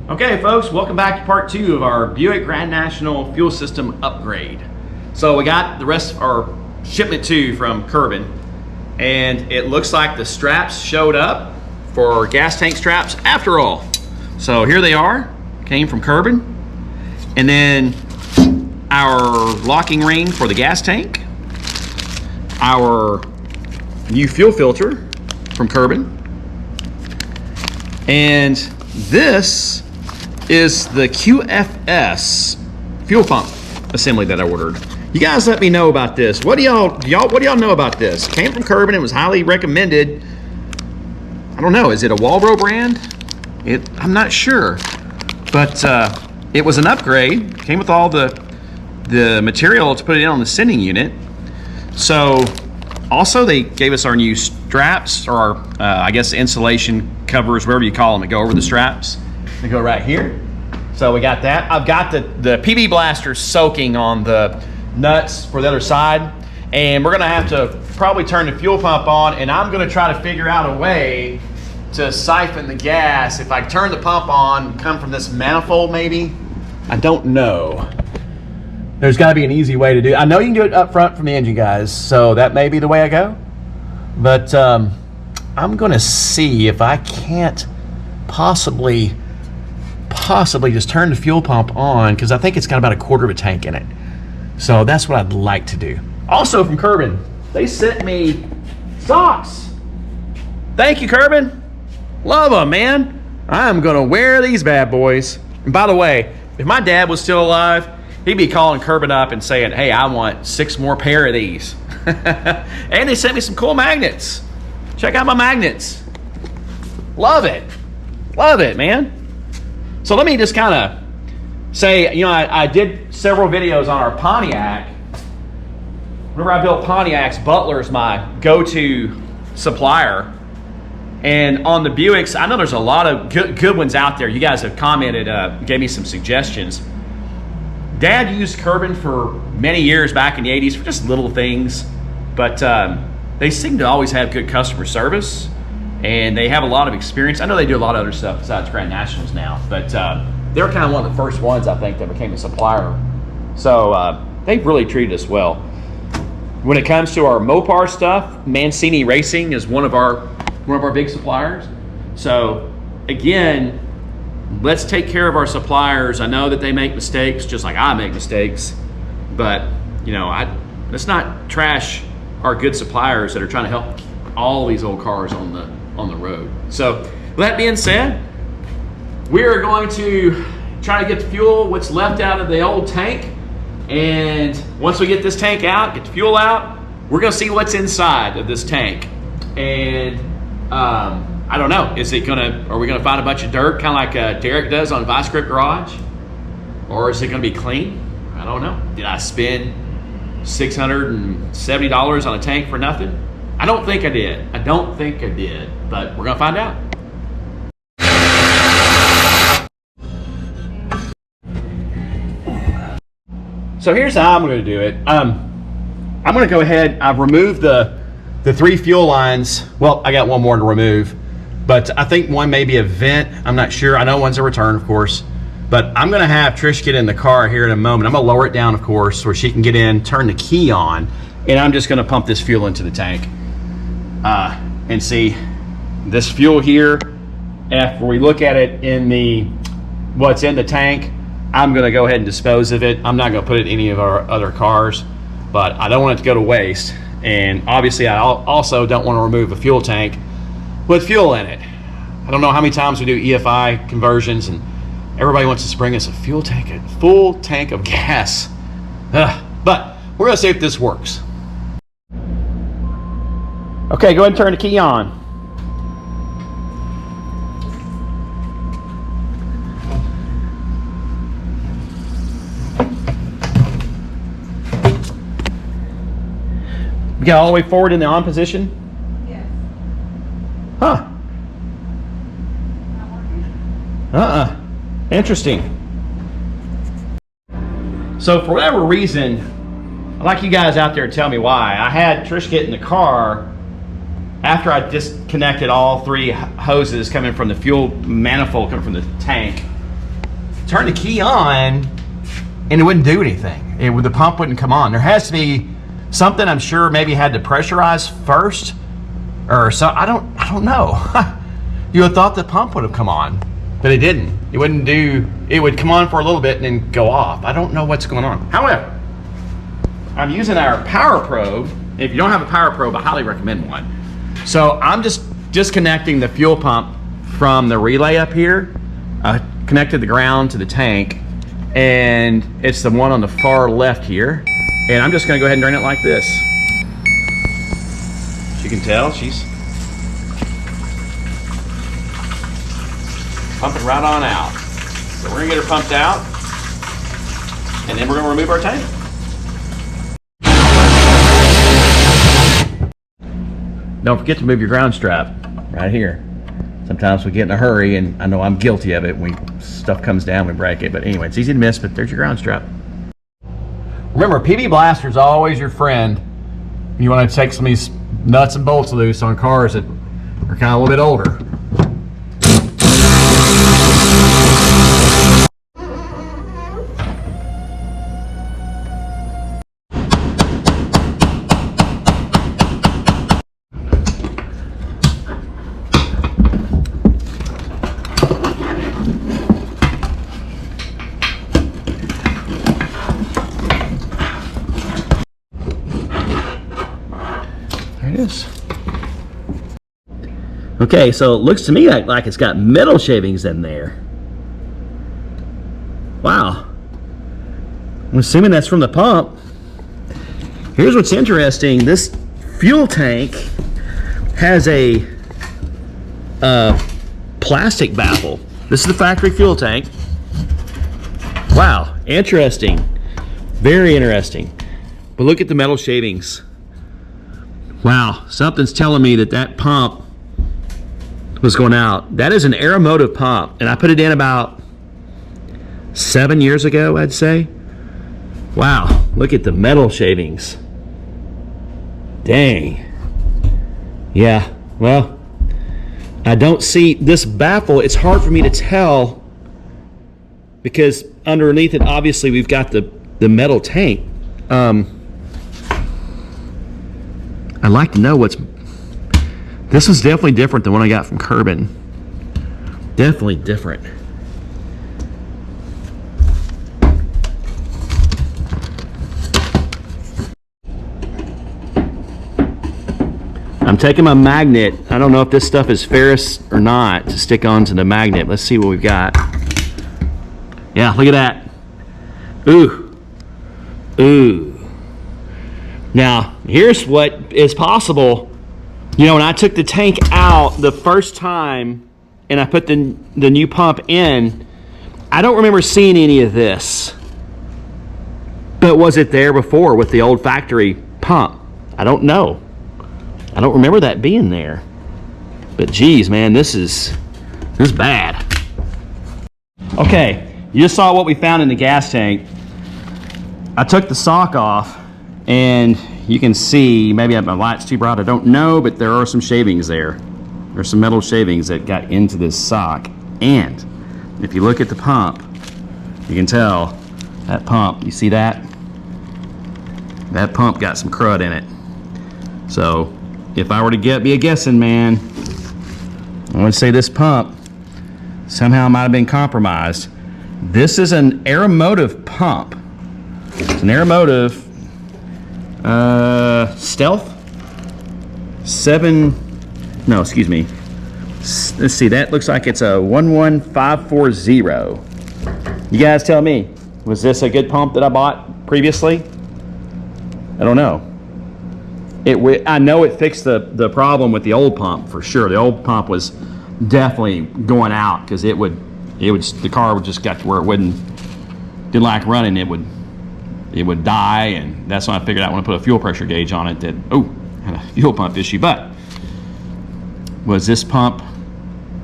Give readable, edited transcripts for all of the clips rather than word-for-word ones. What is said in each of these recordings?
Okay folks, welcome back to part 2 of our Buick Grand National fuel system upgrade. So we got the rest of our shipment 2 from Kerbin, and it looks like the straps showed up for gas tank straps after all. So here they are, came from Kerbin. And then our locking ring for the gas tank, our new fuel filter from Kerbin, and this is the QFS fuel pump assembly that I ordered. You guys let me know about this. What do y'all know about this? Came from Kerbin, it was highly recommended. I don't know, is it a Walbro brand? I'm not sure, but it was an upgrade. Came with all the material to put it in on the sending unit. So also they gave us our new straps, or our I guess insulation covers, whatever you call them, that go over the straps. They go right here. So we got that. I've got the PB blaster soaking on the nuts for the other side, and we're gonna have to probably turn the fuel pump on, and I'm gonna try to figure out a way to siphon the gas. If I turn the pump on, come from this manifold maybe, I don't know. There's gotta be an easy way to do it. I know you can do it up front from the engine, guys, so that may be the way I go. But I'm gonna see if I can't possibly just turn the fuel pump on, because I think it's got about a quarter of a tank in it. So that's what I'd like to do. Also from Kerbin, they sent me socks. Thank you, Kerbin. Love them, man. I'm gonna wear these bad boys. And by the way, if my dad was still alive, he'd be calling Kerbin up and saying, hey, I want 6 more pair of these. And they sent me some cool magnets. Check out my magnets. Love it. Love it, man. So let me just kind of say, you know, I did several videos on our Pontiac. Whenever I built Pontiacs, Butler's my go-to supplier. And on the Buicks, I know there's a lot of good ones out there. You guys have commented, gave me some suggestions. Dad used Kerbin for many years back in the 80s for just little things, but they seem to always have good customer service, and they have a lot of experience. I know they do a lot of other stuff besides Grand Nationals now, but they're kind of one of the first ones, I think, that became a supplier. So they've really treated us well. When it comes to our Mopar stuff, Mancini Racing is one of our big suppliers. So again, let's take care of our suppliers. I know that they make mistakes just like I make mistakes, but you know, let's not trash our good suppliers that are trying to help all these old cars on the road. So with that being said, we are going to try to get the fuel, what's left out of the old tank, and once we get this tank out, get the fuel out, we're gonna see what's inside of this tank. And I don't know, are we gonna find a bunch of dirt, kind of like Derek does on Vice Grip Garage? Or is it gonna be clean? I don't know. Did I spend $670 on a tank for nothing? I don't think I did. But we're gonna find out. So here's how I'm gonna do it. I'm gonna go ahead, I've removed the 3 fuel lines. Well, I got one more to remove, but I think one may be a vent. I'm not sure. I know one's a return, of course, but I'm gonna have Trish get in the car here in a moment. I'm gonna lower it down, of course, where she can get in, turn the key on, and I'm just gonna pump this fuel into the tank. And see this fuel here, after we look at it in what's in the tank, I'm gonna go ahead and dispose of it. I'm not gonna put it in any of our other cars, but I don't want it to go to waste. And obviously I also don't want to remove a fuel tank with fuel in it. I don't know how many times we do EFI conversions and everybody wants to bring us a full tank of gas. But we're gonna see if this works. Okay, go ahead and turn the key on. We got all the way forward in the on position? Yes. Huh. Not working. Interesting. So for whatever reason, I'd like you guys out there to tell me why. I had Trish get in the car after I disconnected all 3 hoses coming from the fuel manifold coming from the tank. turn the key on and it wouldn't do anything. The pump wouldn't come on. There has to be something, I'm sure, maybe had to pressurize first or so. I don't know. You would have thought the pump would have come on, but it didn't. It wouldn't do, it would come on for a little bit and then go off. I don't know what's going on. However, I'm using our power probe. If you don't have a power probe, I highly recommend one. So I'm just disconnecting the fuel pump from the relay up here. I connected the ground to the tank, and it's the one on the far left here. And I'm just gonna go ahead and drain it like this. As you can tell, she's pumping right on out. So we're gonna get her pumped out, and then we're gonna remove our tank. Don't forget to move your ground strap right here. Sometimes we get in a hurry, and I know I'm guilty of it. When stuff comes down, we break it. But anyway, it's easy to miss, but there's your ground strap. Remember, PB Blaster is always your friend. You want to take some of these nuts and bolts loose on cars that are kind of a little bit older. There it is. Okay, so it looks to me like it's got metal shavings in there. Wow. I'm assuming that's from the pump. Here's what's interesting. This fuel tank has a plastic baffle. This is the factory fuel tank. Wow, interesting. Very interesting. But look at the metal shavings. Wow, something's telling me that pump was going out. That is an Aeromotive pump, and I put it in about 7 years ago, I'd say. Wow, look at the metal shavings. Dang. Yeah, well, I don't see this baffle. It's hard for me to tell because underneath it, obviously, we've got the metal tank. I'd like to know what's... This is definitely different than what I got from Kerbin. Definitely different. I'm taking my magnet. I don't know if this stuff is ferrous or not to stick onto the magnet. Let's see what we've got. Yeah, look at that. Ooh. Ooh. Now, here's what is possible. You know, when I took the tank out the first time and I put the new pump in, I don't remember seeing any of this. But was it there before with the old factory pump? I don't know. I don't remember that being there. But geez, man, this is bad. Okay, you just saw what we found in the gas tank. I took the sock off, and you can see, maybe my light's too bright, I don't know, but there are some shavings there. There's some metal shavings that got into this sock. And if you look at the pump, you can tell that pump, you see that? That pump got some crud in it. So if I were to be a guessing man, I would say this pump somehow might have been compromised. This is an Aeromotive pump. It's an Aeromotive Stealth 7, no, excuse me. Let's see, that looks like it's a 11540. You guys tell me, was this a good pump that I bought previously? I don't know. I know it fixed the problem with the old pump for sure. The old pump was definitely going out because the car would just got to where it didn't like running. It would die, and that's when I figured out when I put a fuel pressure gauge on it that, oh, had a fuel pump issue. But was this pump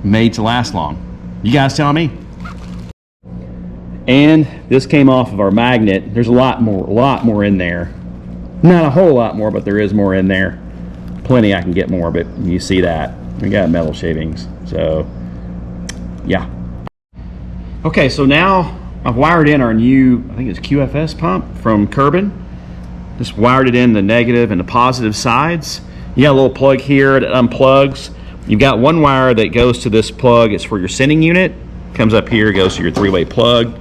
made to last long? You guys tell me. And this came off of our magnet. There's a lot more in there. Not a whole lot more, but there is more in there. Plenty. I can get more, but you see that we got metal shavings. So yeah. Okay, so now I've wired in our new, I think it's QFS pump from Kerbin. Just wired it in the negative and the positive sides. You got a little plug here that unplugs. You've got one wire that goes to this plug. It's for your sending unit. Comes up here, goes to your 3-way plug.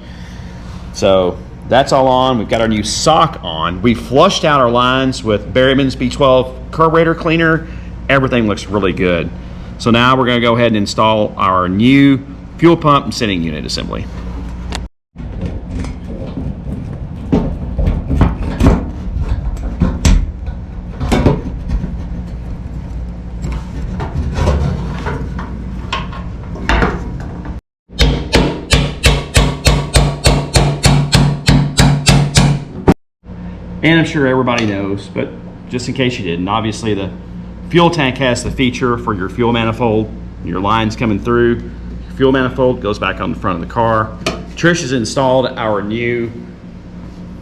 So that's all on. We've got our new sock on. We flushed out our lines with Berryman's B12 carburetor cleaner. Everything looks really good. So now we're going to go ahead and install our new fuel pump and sending unit assembly. And I'm sure everybody knows, but just in case you didn't, obviously the fuel tank has the feature for your fuel manifold. Your lines coming through, your fuel manifold goes back on the front of the car. Trish has installed our new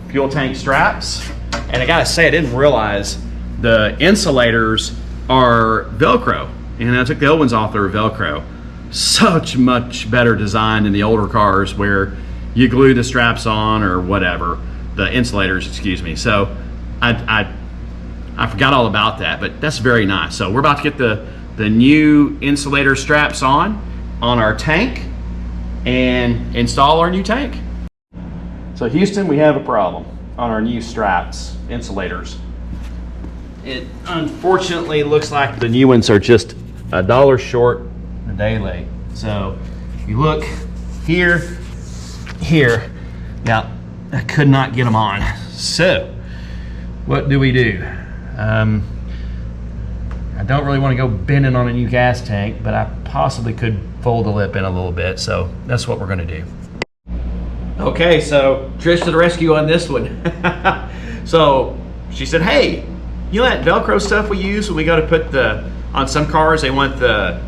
fuel tank straps. And I gotta say, I didn't realize the insulators are Velcro. And I took the old ones off, they were Velcro. Such much better design than the older cars where you glue the straps on or whatever. The insulators, excuse me. So I forgot all about that, but that's very nice. So we're about to get the new insulator straps on our tank and install our new tank. So Houston, we have a problem on our new straps, insulators. It unfortunately looks like the new ones are just $1 short, a day late. So you look here, now I could not get them on. So what do? I don't really want to go bending on a new gas tank, but I possibly could fold the lip in a little bit. So that's what we're going to do. Okay, so Trish to the rescue on this one. So she said, hey, you know that Velcro stuff we use when we go to put on some cars, they want the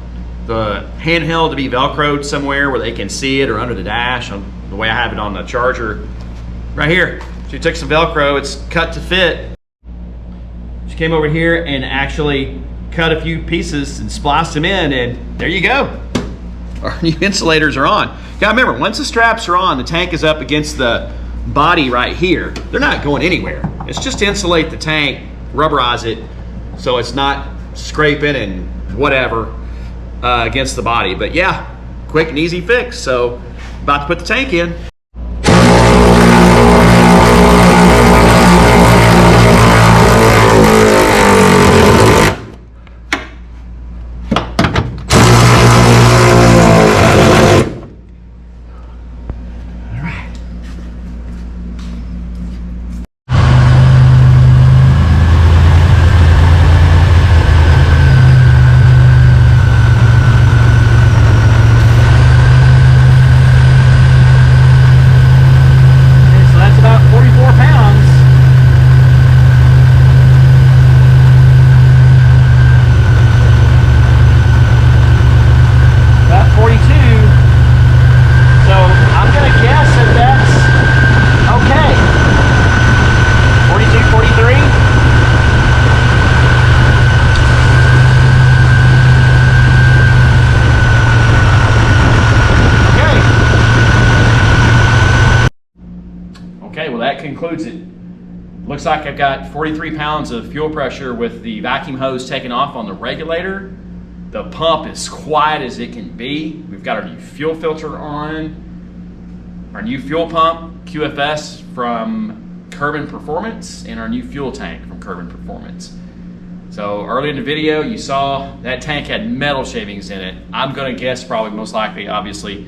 handheld to be Velcroed somewhere where they can see it or under the dash, on the way I have it on the Charger. Right here, she took some Velcro, it's cut to fit. She came over here and actually cut a few pieces and spliced them in, and there you go. Our new insulators are on. Now remember, once the straps are on, the tank is up against the body right here. They're not going anywhere. It's just to insulate the tank, rubberize it, so it's not scraping and whatever against the body. But yeah, quick and easy fix. So about to put the tank in. Okay, well that concludes it. Looks like I've got 43 pounds of fuel pressure with the vacuum hose taken off on the regulator. The pump is quiet as it can be. We've got our new fuel filter on, our new fuel pump, QFS from Kerbin Performance, and our new fuel tank from Kerbin Performance. So early in the video, you saw that tank had metal shavings in it. I'm gonna guess probably most likely, obviously,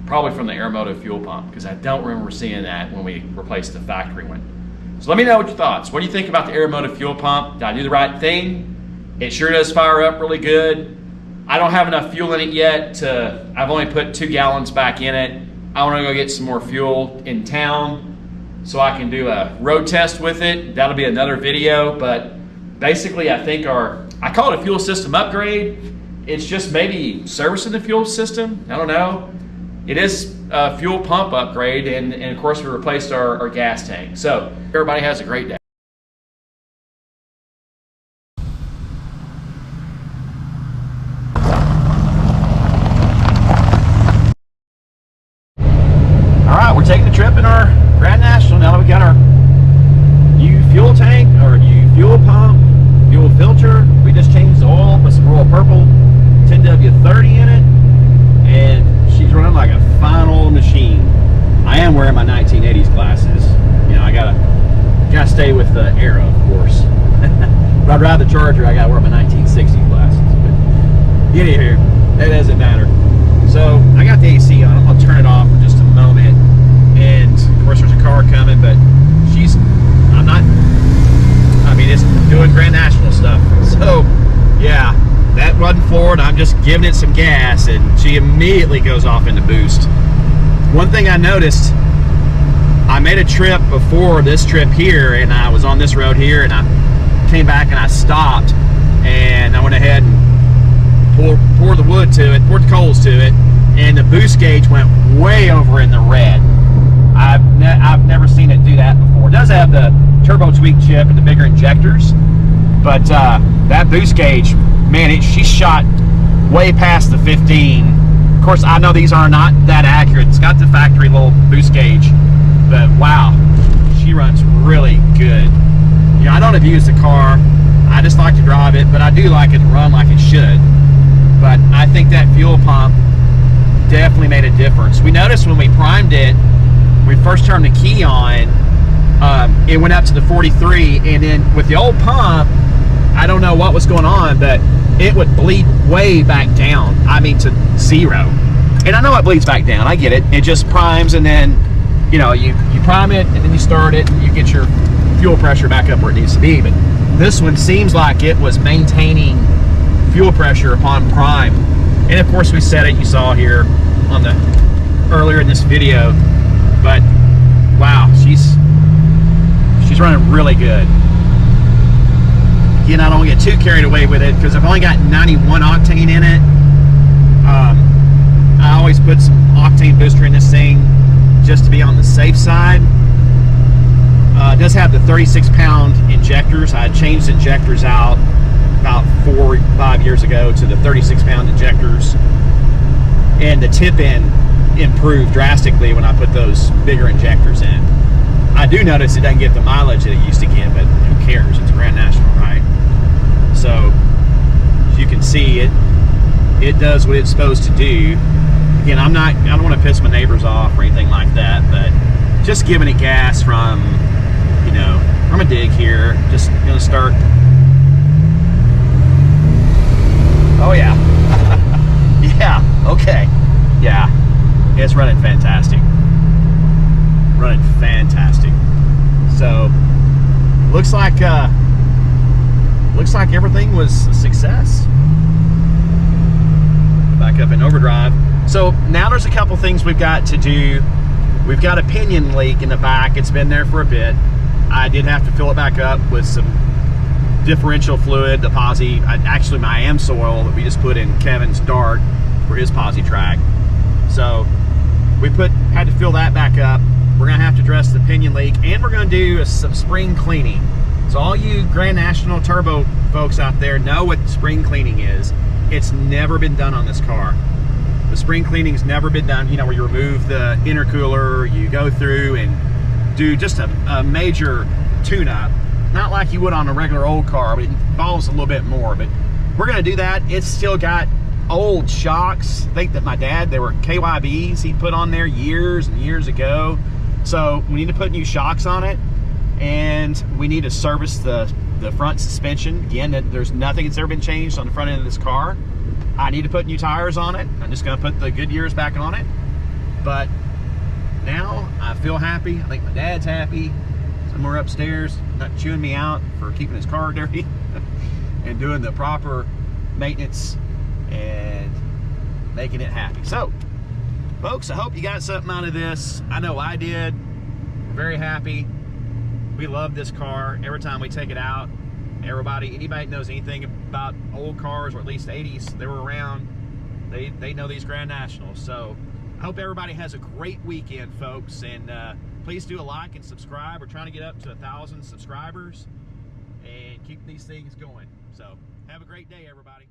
probably from the Aeromotive fuel pump, because I don't remember seeing that when we replaced the factory one. So let me know what your thoughts. What do you think about the Aeromotive fuel pump? Did I do the right thing? It sure does fire up really good. I don't have enough fuel in it yet. I've only put 2 gallons back in it. I want to go get some more fuel in town so I can do a road test with it. That'll be another video, but basically I think I call it a fuel system upgrade. It's just maybe servicing the fuel system. I don't know. It is a fuel pump upgrade, and of course we replaced our gas tank. So everybody has a great day. the Era, of course. But I'd rather the Charger. I gotta wear my 1960s glasses. But anywho, that doesn't matter. So I got the AC on. I'll turn it off for just a moment. And of course, there's a car coming, but it's doing Grand National stuff. So yeah, that wasn't forward. I'm just giving it some gas, and she immediately goes off into boost. One thing I noticed, I made a trip before this trip here, and I was on this road here, and I came back and I stopped, and I went ahead and poured the wood to it, poured the coals to it, and the boost gauge went way over in the red. I've never seen it do that before. It does have the turbo tweak chip and the bigger injectors, but that boost gauge, man, she shot way past the 15. Of course, I know these are not that accurate. It's got the factory little boost gauge, but wow, she runs really good. You know, I don't abuse the car. I just like to drive it, but I do like it to run like it should. But I think that fuel pump definitely made a difference. We noticed when we primed it, we first turned the key on, it went up to the 43, and then with the old pump, I don't know what was going on, but it would bleed way back down. I mean, to 0. And I know it bleeds back down. I get it. It just primes, and then, you know, you prime it, and then you start it, and you get your fuel pressure back up where it needs to be. But this one seems like it was maintaining fuel pressure upon prime. And of course, we set it. You saw here on the earlier in this video. But wow, she's running really good. Again, I don't get too carried away with it because I've only got 91 octane in it. I always put some octane booster in this thing just to be on the safe side. It does have the 36-pound injectors. I changed injectors out about 4 or 5 years ago to the 36-pound injectors, and the tip end improved drastically when I put those bigger injectors in. I do notice it doesn't get the mileage that it used to get, but who cares? It's a Grand National, right? So as you can see, it does what it's supposed to do. Again, I don't want to piss my neighbors off or anything like that, but just giving it gas from, you know, from a dig here. Just gonna start. Oh yeah. Yeah, okay. Yeah. It's running fantastic. Running fantastic. So looks like everything was a success. Back up in overdrive. So now there's a couple things we've got to do. We've got a pinion leak in the back. It's been there for a bit. I did have to fill it back up with some differential fluid, the posi, actually my AMSoil that we just put in Kevin's Dart for his posi track. So we had to fill that back up. We're gonna have to address the pinion leak, and we're gonna do some spring cleaning. So all you Grand National turbo folks out there know what spring cleaning is. It's never been done on this car. The spring cleaning's never been done, you know, where you remove the intercooler, you go through and do just a major tune-up. Not like you would on a regular old car, but it involves a little bit more. But we're gonna do that. It's still got old shocks. I think that my dad, they were KYBs he put on there years and years ago. So we need to put new shocks on it, and we need to service the front suspension. Again, there's nothing that's ever been changed on the front end of this car. I need to put new tires on it. I'm just gonna put the Goodyears back on it. But now I feel happy. I think my dad's happy. Somewhere upstairs, not chewing me out for keeping his car dirty and doing the proper maintenance and making it happy. So, folks, I hope you got something out of this. I know I did. Very happy. We love this car. Every time we take it out, anybody that knows anything about old cars, or at least 80s, they were around, they know these Grand Nationals. So I hope everybody has a great weekend, folks, and please do a like and subscribe. We're trying to get up to 1,000 subscribers and keep these things going. So have a great day, everybody.